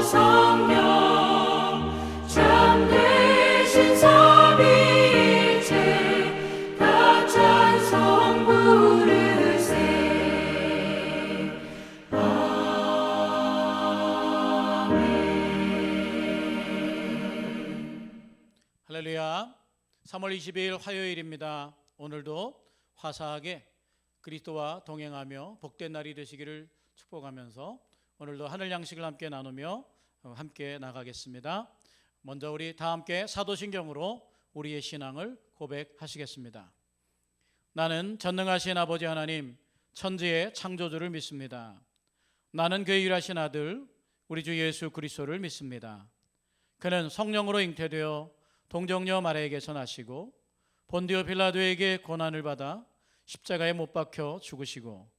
성령 참 되신 삼위일체 다 찬송 부르세. 아멘. 할렐루야. 3월 22일 화요일입니다. 오늘도 화사하게 그리스도와 동행하며 복된 날이 되시기를 축복하면서 오늘도 하늘 양식을 함께 나누며 함께 나가겠습니다. 먼저 우리 다 함께 사도신경으로 우리의 신앙을 고백하시겠습니다. 나는 전능하신 아버지 하나님 천지의 창조주를 믿습니다. 나는 그의 유일하신 아들 우리 주 예수 그리스도를 믿습니다. 그는 성령으로 잉태되어 동정녀 마리아에게서 나시고 본디오 빌라도에게 고난을 받아 십자가에 못 박혀 죽으시고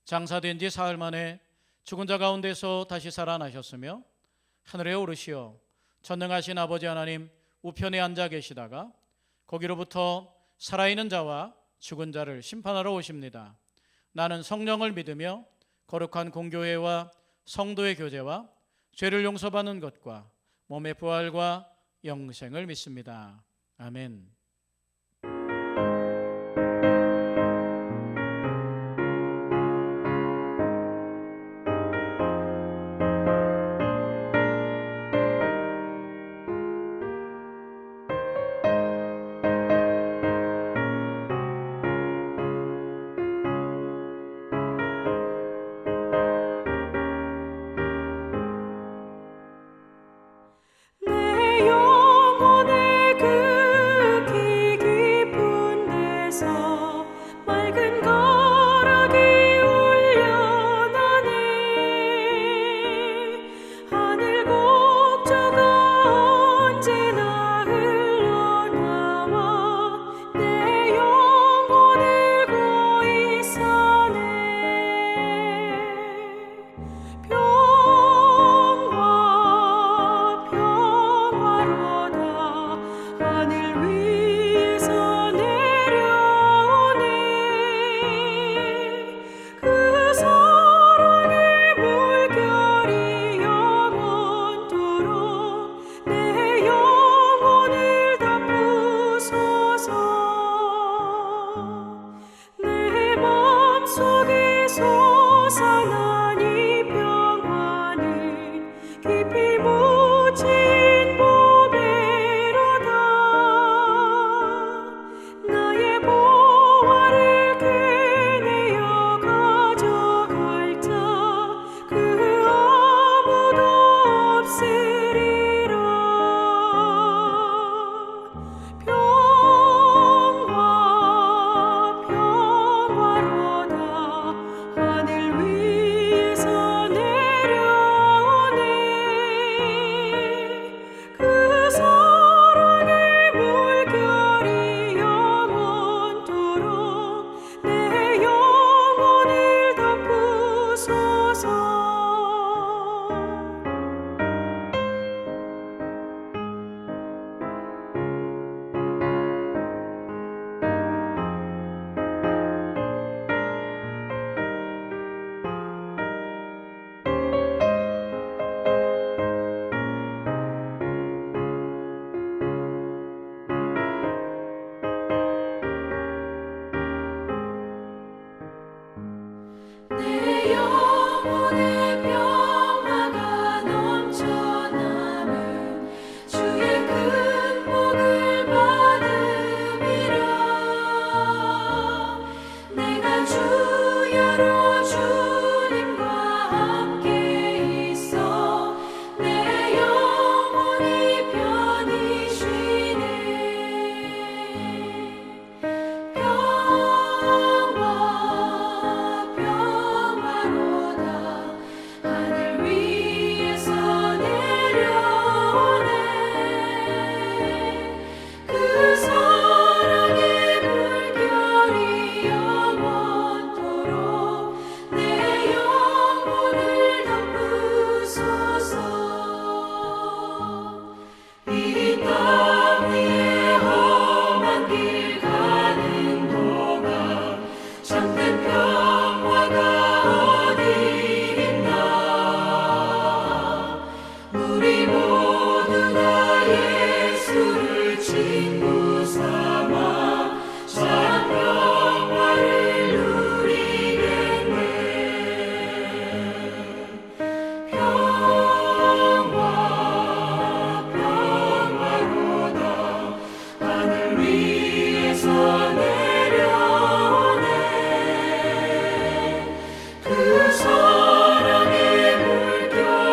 장사된 지 사흘 만에 죽은 자 가운데서 다시 살아나셨으며 하늘에 오르시어 전능하신 아버지 하나님 우편에 앉아 계시다가 거기로부터 살아있는 자와 죽은 자를 심판하러 오십니다. 나는 성령을 믿으며 거룩한 공교회와 성도의 교제와 죄를 용서받는 것과 몸의 부활과 영생을 믿습니다. 아멘. 내 영혼의 그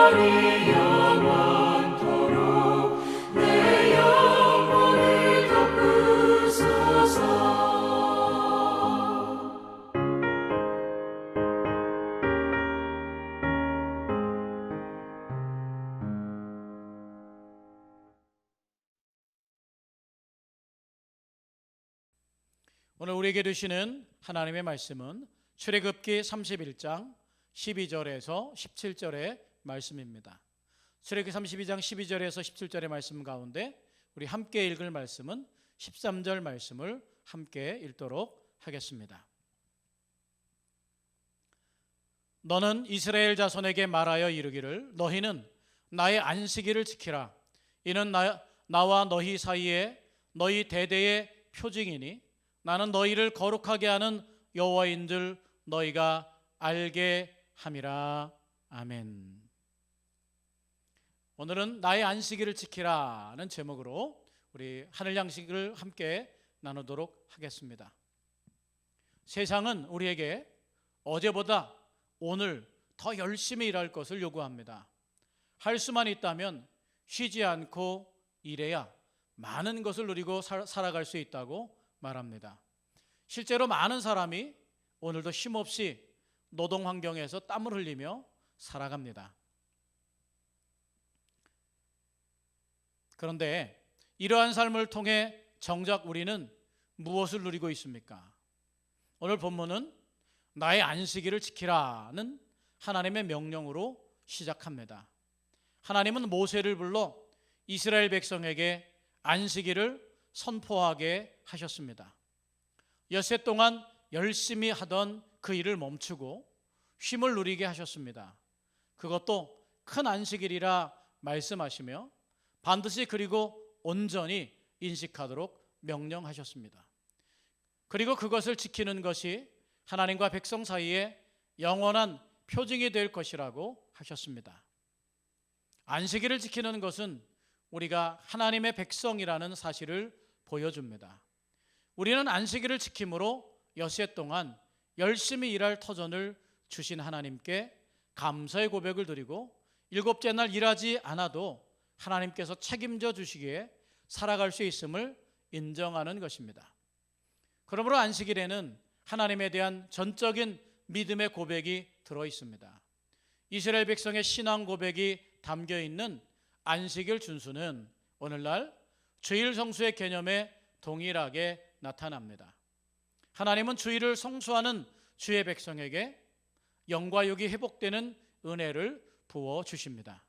날이 영원토록 내 영혼을 덮으소서. 오늘 우리에게 주시는 하나님의 말씀은 출애굽기 31장 12절에서 17절의 말씀입니다. 출애굽기 32장 12절에서 17절의 말씀 가운데 우리 함께 읽을 말씀은 13절 말씀을 함께 읽도록 하겠습니다. 너는 이스라엘 자손에게 말하여 이르기를 너희는 나의 안식일을 지키라. 이는 나와 너희 사이에 너희 대대의 표징이니 나는 너희를 거룩하게 하는 여호와인 줄 너희가 알게 함이라. 아멘. 오늘은 나의 안식일을 지키라는 제목으로 우리 하늘 양식을 함께 나누도록 하겠습니다. 세상은 우리에게 어제보다 오늘 더 열심히 일할 것을 요구합니다. 할 수만 있다면 쉬지 않고 일해야 많은 것을 누리고 살아갈 수 있다고 말합니다. 실제로 많은 사람이 오늘도 쉼없이 노동 환경에서 땀을 흘리며 살아갑니다. 그런데 이러한 삶을 통해 정작 우리는 무엇을 누리고 있습니까? 오늘 본문은 나의 안식일을 지키라는 하나님의 명령으로 시작합니다. 하나님은 모세를 불러 이스라엘 백성에게 안식일을 선포하게 하셨습니다. 엿새 동안 열심히 하던 그 일을 멈추고 쉼을 누리게 하셨습니다. 그것도 큰 안식일이라 말씀하시며 반드시 그리고 온전히 인식하도록 명령하셨습니다. 그리고 그것을 지키는 것이 하나님과 백성 사이에 영원한 표징이 될 것이라고 하셨습니다. 안식일을 지키는 것은 우리가 하나님의 백성이라는 사실을 보여줍니다. 우리는 안식일을 지킴으로 엿새 동안 열심히 일할 터전을 주신 하나님께 감사의 고백을 드리고 일곱째 날 일하지 않아도 하나님께서 책임져 주시기에 살아갈 수 있음을 인정하는 것입니다. 그러므로 안식일에는 하나님에 대한 전적인 믿음의 고백이 들어 있습니다. 이스라엘 백성의 신앙 고백이 담겨 있는 안식일 준수는 오늘날 주일 성수의 개념에 동일하게 나타납니다. 하나님은 주일을 성수하는 주의 백성에게 영과 육이 회복되는 은혜를 부어 주십니다.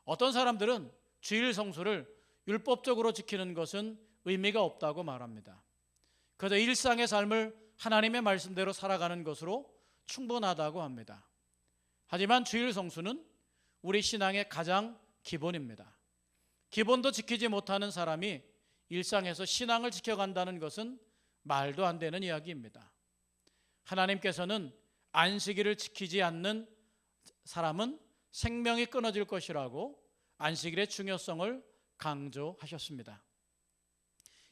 어떤 사람들은 주일 성수를 율법적으로 지키는 것은 의미가 없다고 말합니다. 그저 일상의 삶을 하나님의 말씀대로 살아가는 것으로 충분하다고 합니다. 하지만 주일 성수는 우리 신앙의 가장 기본입니다. 기본도 지키지 못하는 사람이 일상에서 신앙을 지켜간다는 것은 말도 안 되는 이야기입니다. 하나님께서는 안식일을 지키지 않는 사람은 생명이 끊어질 것이라고 안식일의 중요성을 강조하셨습니다.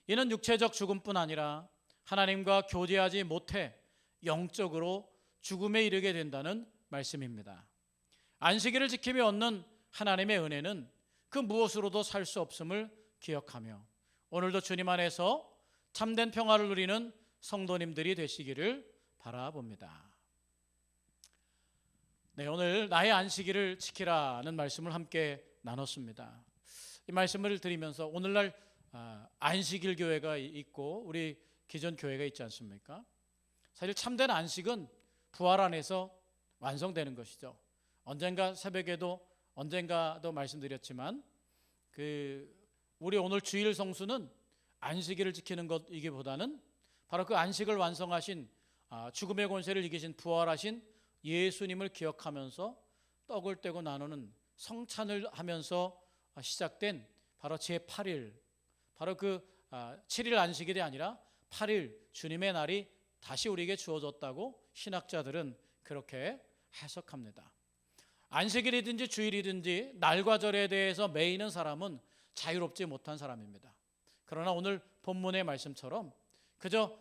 이는 육체적 죽음뿐 아니라 하나님과 교제하지 못해 영적으로 죽음에 이르게 된다는 말씀입니다. 안식일을 지키며 얻는 하나님의 은혜는 그 무엇으로도 살 수 없음을 기억하며 오늘도 주님 안에서 참된 평화를 누리는 성도님들이 되시기를 바라봅니다. 네, 오늘 나의 안식일을 지키라는 말씀을 함께 나눴습니다. 이 말씀을 드리면서 오늘날 안식일 교회가 있고 우리 기존 교회가 있지 않습니까? 사실 참된 안식은 부활 안에서 완성되는 것이죠. 언젠가 새벽에도 언젠가도 말씀드렸지만 우리 오늘 주일 성수는 안식일을 지키는 것이기보다는 바로 그 안식을 완성하신 죽음의 권세를 이기신 부활하신 예수님을 기억하면서 떡을 떼고 나누는 성찬을 하면서 시작된 바로 제8일, 바로 그 7일 안식일이 아니라 8일 주님의 날이 다시 우리에게 주어졌다고 신학자들은 그렇게 해석합니다. 안식일이든지 주일이든지 날과 절에 대해서 매이는 사람은 자유롭지 못한 사람입니다. 그러나 오늘 본문의 말씀처럼 그저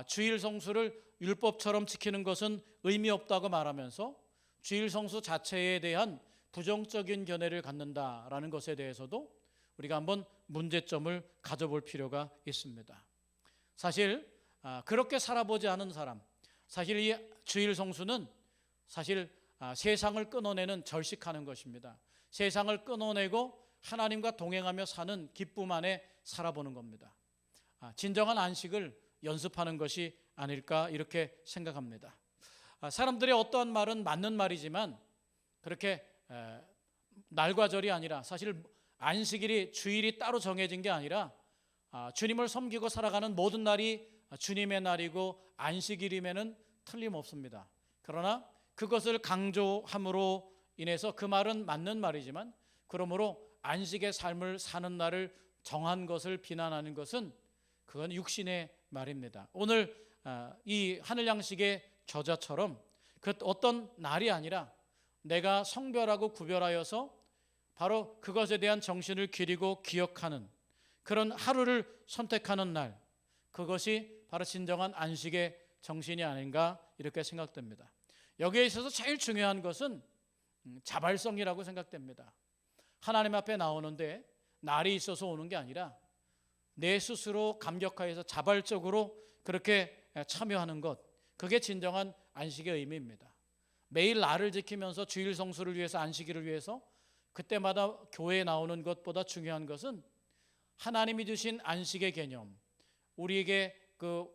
주일 성수를 율법처럼 지키는 것은 의미 없다고 말하면서 주일 성수 자체에 대한 부정적인 견해를 갖는다라는 것에 대해서도 우리가 한번 문제점을 가져볼 필요가 있습니다. 사실 그렇게 살아보지 않은 사람, 사실 이 주일 성수는 사실 세상을 끊어내는 절식하는 것입니다. 세상을 끊어내고 하나님과 동행하며 사는 기쁨 안에 살아보는 겁니다. 진정한 안식을 연습하는 것이 아닐까 이렇게 생각합니다. 사람들의 어떠한 말은 맞는 말이지만 그렇게 날과 절이 아니라 사실 안식일이 주일이 따로 정해진 게 아니라 주님을 섬기고 살아가는 모든 날이 주님의 날이고 안식일임에는 틀림없습니다. 그러나 그것을 강조함으로 인해서 그 말은 맞는 말이지만 그러므로 안식의 삶을 사는 날을 정한 것을 비난하는 것은 그건 육신의 말입니다. 오늘 이 하늘 양식의 저자처럼 그 어떤 날이 아니라 내가 성별하고 구별하여서 바로 그것에 대한 정신을 기리고 기억하는 그런 하루를 선택하는 날, 그것이 바로 진정한 안식의 정신이 아닌가 이렇게 생각됩니다. 여기에 있어서 제일 중요한 것은 자발성이라고 생각됩니다. 하나님 앞에 나오는데 날이 있어서 오는 게 아니라 내 스스로 감격하여서 자발적으로 그렇게 참여하는 것, 그게 진정한 안식의 의미입니다. 매일 날을 지키면서 주일 성수를 위해서 안식일을 위해서 그때마다 교회에 나오는 것보다 중요한 것은 하나님이 주신 안식의 개념, 우리에게 그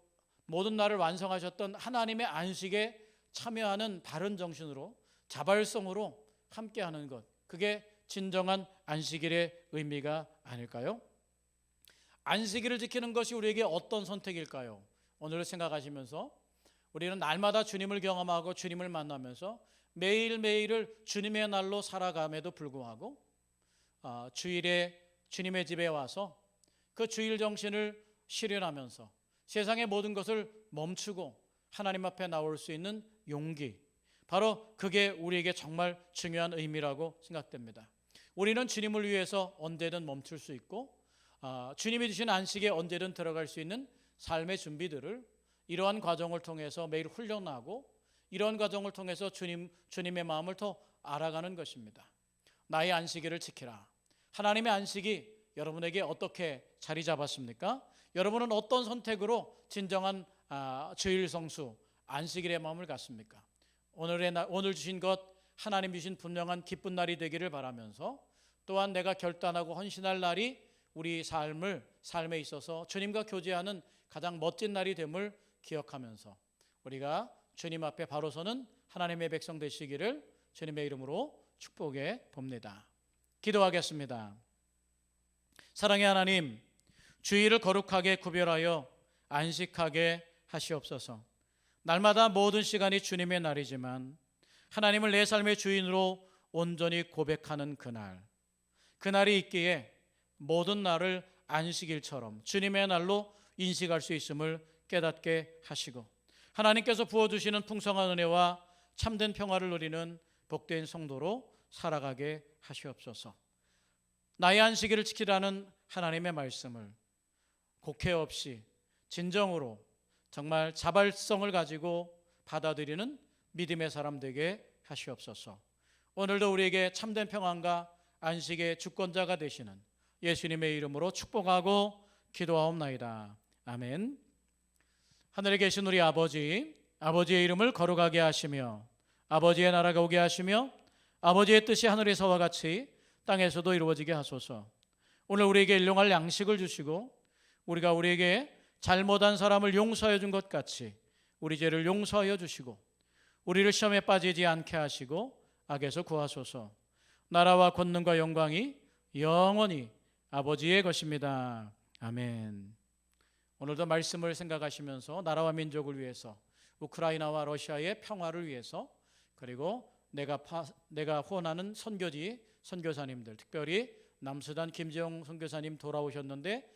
모든 날을 완성하셨던 하나님의 안식에 참여하는 바른 정신으로 자발성으로 함께하는 것, 그게 진정한 안식일의 의미가 아닐까요? 안식일을 지키는 것이 우리에게 어떤 선택일까요? 오늘을 생각하시면서 우리는 날마다 주님을 경험하고 주님을 만나면서 매일매일을 주님의 날로 살아감에도 불구하고 주일에 주님의 집에 와서 그 주일 정신을 실현하면서 세상의 모든 것을 멈추고 하나님 앞에 나올 수 있는 용기, 바로 그게 우리에게 정말 중요한 의미라고 생각됩니다. 우리는 주님을 위해서 언제든 멈출 수 있고 주님이 주신 안식에 언제든 들어갈 수 있는 삶의 준비들을 이러한 과정을 통해서 매일 훈련하고 이러한 과정을 통해서 주님의 마음을 더 알아가는 것입니다. 나의 안식일을 지키라. 하나님의 안식이 여러분에게 어떻게 자리 잡았습니까? 여러분은 어떤 선택으로 진정한 주일 성수 안식일의 마음을 갖습니까? 오늘 주신 것 하나님 주신 분명한 기쁜 날이 되기를 바라면서 또한 내가 결단하고 헌신할 날이 우리 삶에 있어서 주님과 교제하는 가장 멋진 날이 됨을 기억하면서 우리가 주님 앞에 바로 서는 하나님의 백성 되시기를 주님의 이름으로 축복해 봅니다. 기도하겠습니다. 사랑의 하나님, 주일을 거룩하게 구별하여 안식하게 하시옵소서. 날마다 모든 시간이 주님의 날이지만 하나님을 내 삶의 주인으로 온전히 고백하는 그날이 있기에 모든 날을 안식일처럼 주님의 날로 인식할 수 있음을 깨닫게 하시고 하나님께서 부어주시는 풍성한 은혜와 참된 평화를 누리는 복된 성도로 살아가게 하시옵소서. 나의 안식일을 지키라는 하나님의 말씀을 곡해 없이 진정으로 정말 자발성을 가지고 받아들이는 믿음의 사람 되게 하시옵소서. 오늘도 우리에게 참된 평안과 안식의 주권자가 되시는 예수님의 이름으로 축복하고 기도하옵나이다. 아멘. 하늘에 계신 우리 아버지, 아버지의 이름을 거룩하게 하시며 아버지의 나라가 오게 하시며 아버지의 뜻이 하늘에서와 같이 땅에서도 이루어지게 하소서. 오늘 우리에게 일용할 양식을 주시고 우리가 우리에게 잘못한 사람을 용서해 준 것 같이 우리 죄를 용서하여 주시고 우리를 시험에 빠지지 않게 하시고 악에서 구하소서. 나라와 권능과 영광이 영원히 아버지의 것입니다. 아멘. 오늘도 말씀을 생각하시면서 나라와 민족을 위해서 우크라이나와 러시아의 평화를 위해서 그리고 내가 후원하는 선교사님들 특별히 남수단 김재용 선교사님 돌아오셨는데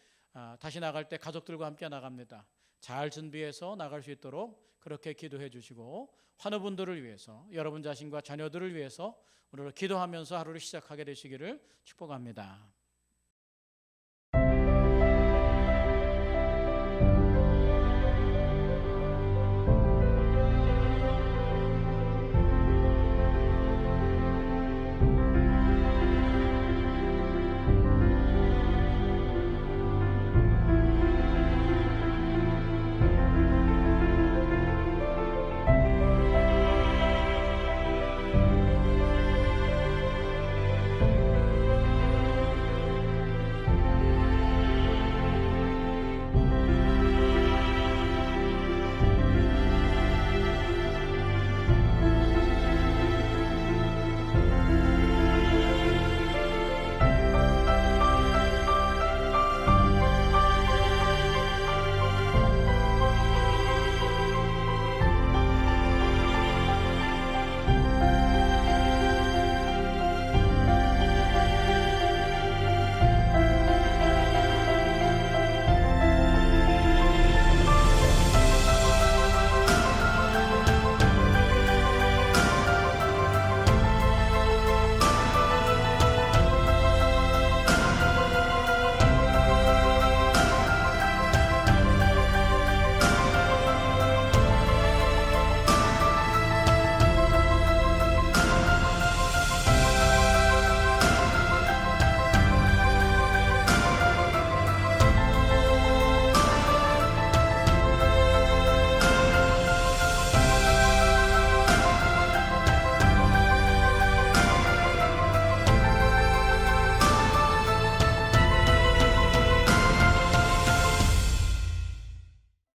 다시 나갈 때 가족들과 함께 나갑니다. 잘 준비해서 나갈 수 있도록 그렇게 기도해 주시고 환우분들을 위해서 여러분 자신과 자녀들을 위해서 오늘 기도하면서 하루를 시작하게 되시기를 축복합니다.